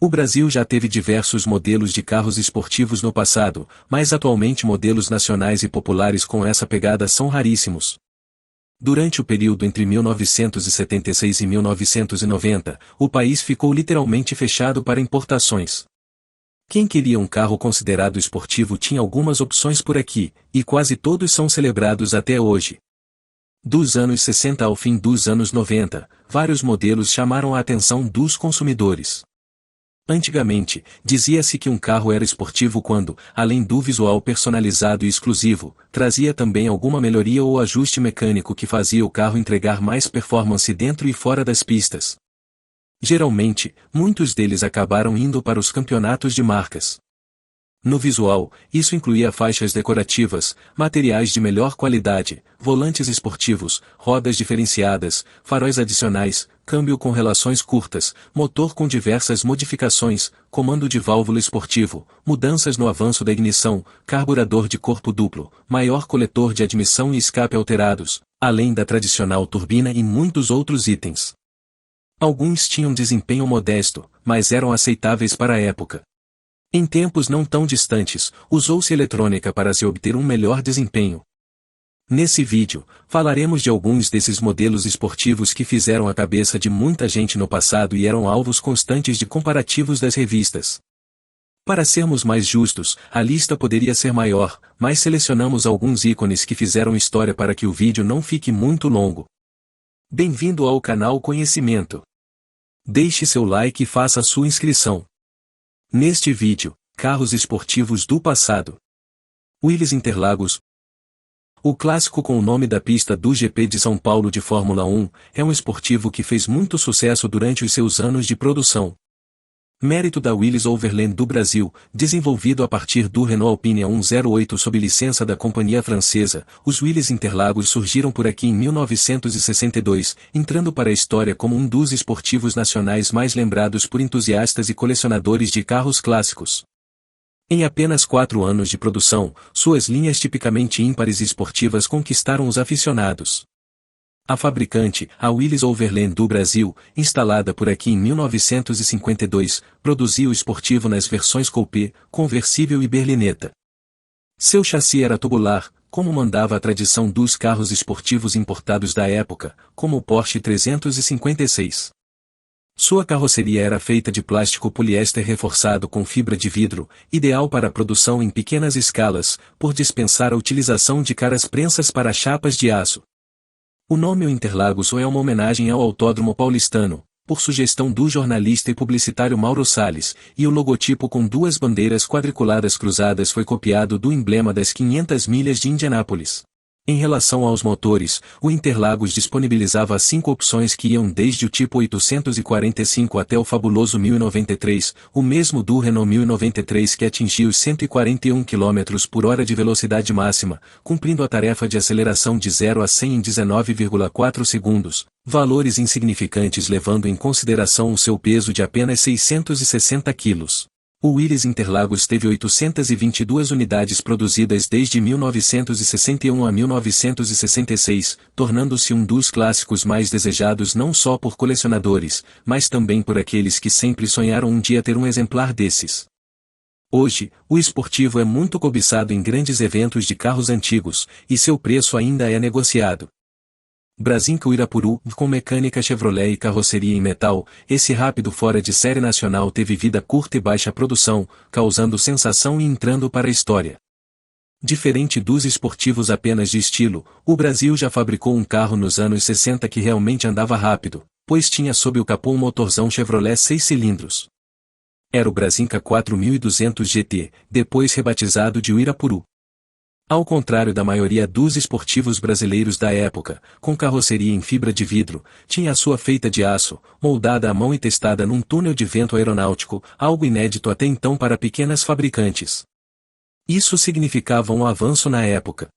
O Brasil já teve diversos modelos de carros esportivos no passado, mas atualmente modelos nacionais e populares com essa pegada são raríssimos. Durante o período entre 1976 e 1990, o país ficou literalmente fechado para importações. Quem queria um carro considerado esportivo tinha algumas opções por aqui, e quase todos são celebrados até hoje. Dos anos 60 ao fim dos anos 90, vários modelos chamaram a atenção dos consumidores. Antigamente, dizia-se que um carro era esportivo quando, além do visual personalizado e exclusivo, trazia também alguma melhoria ou ajuste mecânico que fazia o carro entregar mais performance dentro e fora das pistas. Geralmente, muitos deles acabaram indo para os campeonatos de marcas. No visual, isso incluía faixas decorativas, materiais de melhor qualidade, volantes esportivos, rodas diferenciadas, faróis adicionais, câmbio com relações curtas, motor com diversas modificações, comando de válvula esportivo, mudanças no avanço da ignição, carburador de corpo duplo, maior coletor de admissão e escape alterados, além da tradicional turbina e muitos outros itens. Alguns tinham desempenho modesto, mas eram aceitáveis para a época. Em tempos não tão distantes, usou-se eletrônica para se obter um melhor desempenho. Nesse vídeo, falaremos de alguns desses modelos esportivos que fizeram a cabeça de muita gente no passado e eram alvos constantes de comparativos das revistas. Para sermos mais justos, a lista poderia ser maior, mas selecionamos alguns ícones que fizeram história para que o vídeo não fique muito longo. Bem-vindo ao canal Conhecimento. Deixe seu like e faça sua inscrição. Neste vídeo, carros esportivos do passado. Willys Interlagos. O clássico com o nome da pista do GP de São Paulo de Fórmula 1, é um esportivo que fez muito sucesso durante os seus anos de produção. Mérito da Willys Overland do Brasil, desenvolvido a partir do Renault Alpine A108 sob licença da companhia francesa, os Willys Interlagos surgiram por aqui em 1962, entrando para a história como um dos esportivos nacionais mais lembrados por entusiastas e colecionadores de carros clássicos. Em apenas 4 anos de produção, suas linhas tipicamente ímpares e esportivas conquistaram os aficionados. A fabricante, a Willys Overland do Brasil, instalada por aqui em 1952, produzia o esportivo nas versões coupé, conversível e berlinetta. Seu chassi era tubular, como mandava a tradição dos carros esportivos importados da época, como o Porsche 356. Sua carroceria era feita de plástico poliéster reforçado com fibra de vidro, ideal para a produção em pequenas escalas, por dispensar a utilização de caras prensas para chapas de aço. O nome Interlagos é uma homenagem ao Autódromo Paulistano, por sugestão do jornalista e publicitário Mauro Salles, e o logotipo com 2 bandeiras quadriculadas cruzadas foi copiado do emblema das 500 milhas de Indianápolis. Em relação aos motores, o Interlagos disponibilizava 5 opções que iam desde o tipo 845 até o fabuloso 1093, o mesmo do Renault 1093 que atingiu os 141 km por hora de velocidade máxima, cumprindo a tarefa de aceleração de 0 a 100 em 19,4 segundos, valores insignificantes levando em consideração o seu peso de apenas 660 kg. O Willys Interlagos teve 822 unidades produzidas desde 1961 a 1966, tornando-se um dos clássicos mais desejados não só por colecionadores, mas também por aqueles que sempre sonharam um dia ter um exemplar desses. Hoje, o esportivo é muito cobiçado em grandes eventos de carros antigos, e seu preço ainda é negociado. Brasinca Uirapuru, com mecânica Chevrolet e carroceria em metal, esse rápido fora de série nacional teve vida curta e baixa produção, causando sensação e entrando para a história. Diferente dos esportivos apenas de estilo, o Brasil já fabricou um carro nos anos 60 que realmente andava rápido, pois tinha sob o capô um motorzão Chevrolet 6 cilindros. Era o Brasinca 4200 GT, depois rebatizado de Uirapuru. Ao contrário da maioria dos esportivos brasileiros da época, com carroceria em fibra de vidro, tinha a sua feita de aço, moldada à mão e testada num túnel de vento aeronáutico, algo inédito até então para pequenas fabricantes. Isso significava um avanço na época.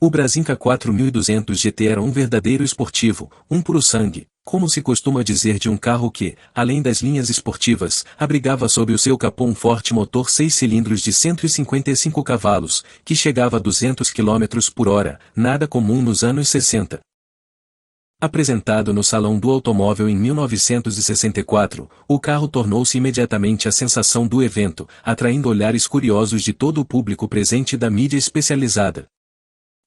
O Brasinca 4200 GT era um verdadeiro esportivo, um puro sangue, como se costuma dizer de um carro que, além das linhas esportivas, abrigava sob o seu capô um forte motor 6 cilindros de 155 cavalos, que chegava a 200 km por hora, nada comum nos anos 60. Apresentado no Salão do Automóvel em 1964, o carro tornou-se imediatamente a sensação do evento, atraindo olhares curiosos de todo o público presente e da mídia especializada.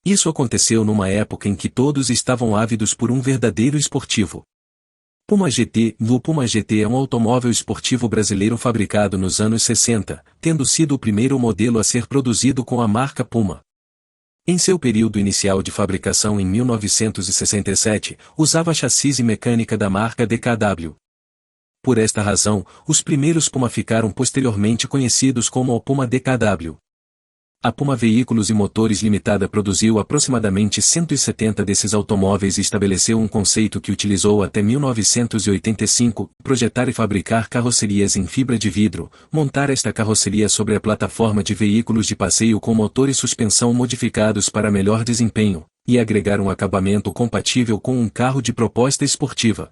Isso aconteceu numa época em que todos estavam ávidos por um verdadeiro esportivo. Puma GT. O Puma GT é um automóvel esportivo brasileiro fabricado nos anos 60, tendo sido o primeiro modelo a ser produzido com a marca Puma. Em seu período inicial de fabricação em 1967, usava chassis e mecânica da marca DKW. Por esta razão, os primeiros Puma ficaram posteriormente conhecidos como o Puma DKW. A Puma Veículos e Motores Limitada produziu aproximadamente 170 desses automóveis e estabeleceu um conceito que utilizou até 1985, projetar e fabricar carrocerias em fibra de vidro, montar esta carroceria sobre a plataforma de veículos de passeio com motor e suspensão modificados para melhor desempenho, e agregar um acabamento compatível com um carro de proposta esportiva.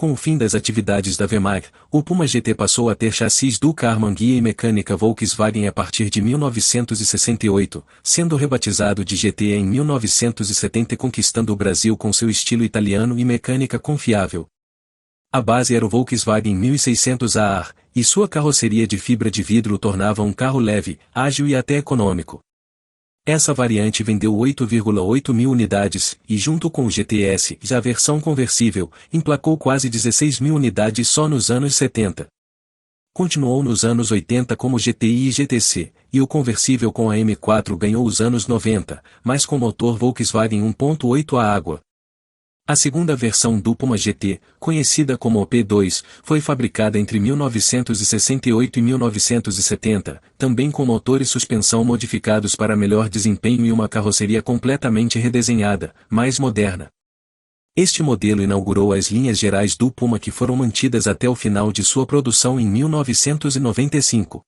Com o fim das atividades da VMAG, o Puma GT passou a ter chassis Ducharman guia e mecânica Volkswagen a partir de 1968, sendo rebatizado de GT em 1970 e conquistando o Brasil com seu estilo italiano e mecânica confiável. A base era o Volkswagen 1600 AR, e sua carroceria de fibra de vidro o tornava um carro leve, ágil e até econômico. Essa variante vendeu 8,8 mil unidades, e junto com o GTS, já a versão conversível, emplacou quase 16 mil unidades só nos anos 70. Continuou nos anos 80 como GTI e GTC, e o conversível com a M4 ganhou os anos 90, mas com motor Volkswagen 1.8 a água. A segunda versão do Puma GT, conhecida como o P2, foi fabricada entre 1968 e 1970, também com motor e suspensão modificados para melhor desempenho e uma carroceria completamente redesenhada, mais moderna. Este modelo inaugurou as linhas gerais do Puma que foram mantidas até o final de sua produção em 1995.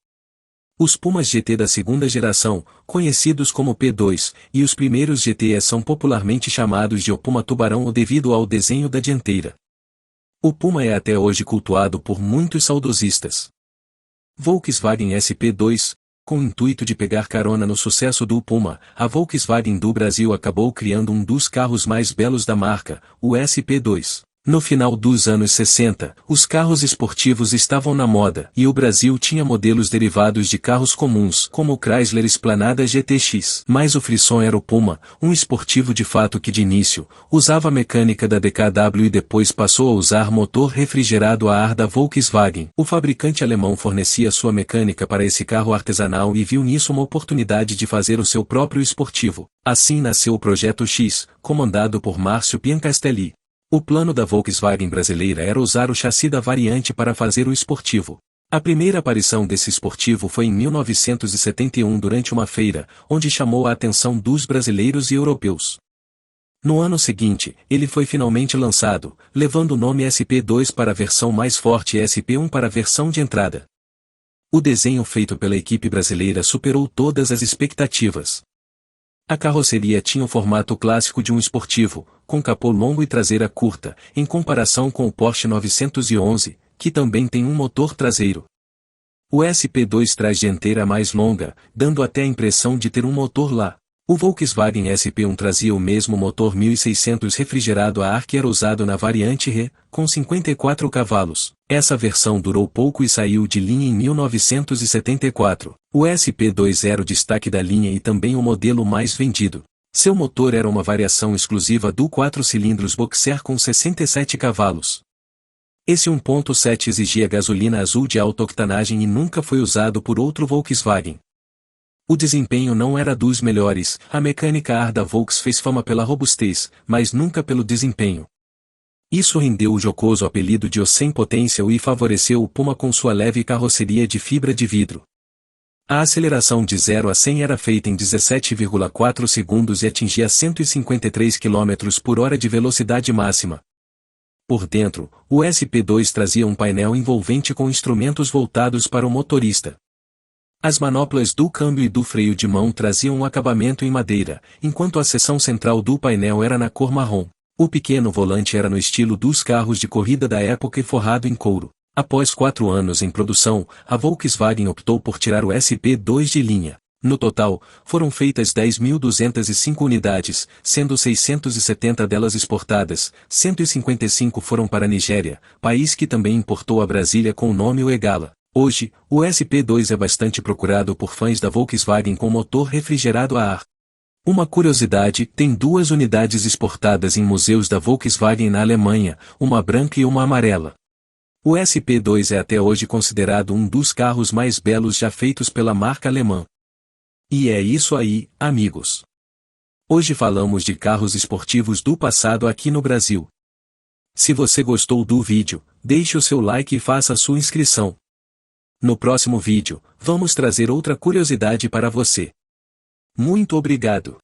Os Pumas GT da segunda geração, conhecidos como P2, e os primeiros GTE são popularmente chamados de o Puma Tubarão devido ao desenho da dianteira. O Puma é até hoje cultuado por muitos saudosistas. Volkswagen SP2, com o intuito de pegar carona no sucesso do Puma, a Volkswagen do Brasil acabou criando um dos carros mais belos da marca, o SP2. No final dos anos 60, os carros esportivos estavam na moda e o Brasil tinha modelos derivados de carros comuns, como o Chrysler Esplanada GTX. Mas o frisson era o Puma, um esportivo de fato que de início, usava a mecânica da DKW e depois passou a usar motor refrigerado a ar da Volkswagen. O fabricante alemão fornecia sua mecânica para esse carro artesanal e viu nisso uma oportunidade de fazer o seu próprio esportivo. Assim nasceu o Projeto X, comandado por Márcio Piancastelli. O plano da Volkswagen brasileira era usar o chassi da variante para fazer o esportivo. A primeira aparição desse esportivo foi em 1971 durante uma feira, onde chamou a atenção dos brasileiros e europeus. No ano seguinte, ele foi finalmente lançado, levando o nome SP2 para a versão mais forte e SP1 para a versão de entrada. O desenho feito pela equipe brasileira superou todas as expectativas. A carroceria tinha o formato clássico de um esportivo, com capô longo e traseira curta, em comparação com o Porsche 911, que também tem um motor traseiro. O SP2 traz dianteira mais longa, dando até a impressão de ter um motor lá. O Volkswagen SP1 trazia o mesmo motor 1600 refrigerado a ar que era usado na variante Re, com 54 cavalos. Essa versão durou pouco e saiu de linha em 1974. O SP2 era o destaque da linha e também o modelo mais vendido. Seu motor era uma variação exclusiva do 4 cilindros boxer com 67 cavalos. Esse 1.7 exigia gasolina azul de alta octanagem e nunca foi usado por outro Volkswagen. O desempenho não era dos melhores, a mecânica ar da Volks fez fama pela robustez, mas nunca pelo desempenho. Isso rendeu o jocoso apelido de o sem potência e favoreceu o Puma com sua leve carroceria de fibra de vidro. A aceleração de 0 a 100 era feita em 17,4 segundos e atingia 153 km por hora de velocidade máxima. Por dentro, o SP2 trazia um painel envolvente com instrumentos voltados para o motorista. As manoplas do câmbio e do freio de mão traziam um acabamento em madeira, enquanto a seção central do painel era na cor marrom. O pequeno volante era no estilo dos carros de corrida da época e forrado em couro. Após 4 anos em produção, a Volkswagen optou por tirar o SP2 de linha. No total, foram feitas 10.205 unidades, sendo 670 delas exportadas, 155 foram para a Nigéria, país que também importou a Brasília com o nome Egala. Hoje, o SP2 é bastante procurado por fãs da Volkswagen com motor refrigerado a ar. Uma curiosidade, tem 2 unidades exportadas em museus da Volkswagen na Alemanha, uma branca e uma amarela. O SP2 é até hoje considerado um dos carros mais belos já feitos pela marca alemã. E é isso aí, amigos. Hoje falamos de carros esportivos do passado aqui no Brasil. Se você gostou do vídeo, deixe o seu like e faça a sua inscrição. No próximo vídeo, vamos trazer outra curiosidade para você. Muito obrigado.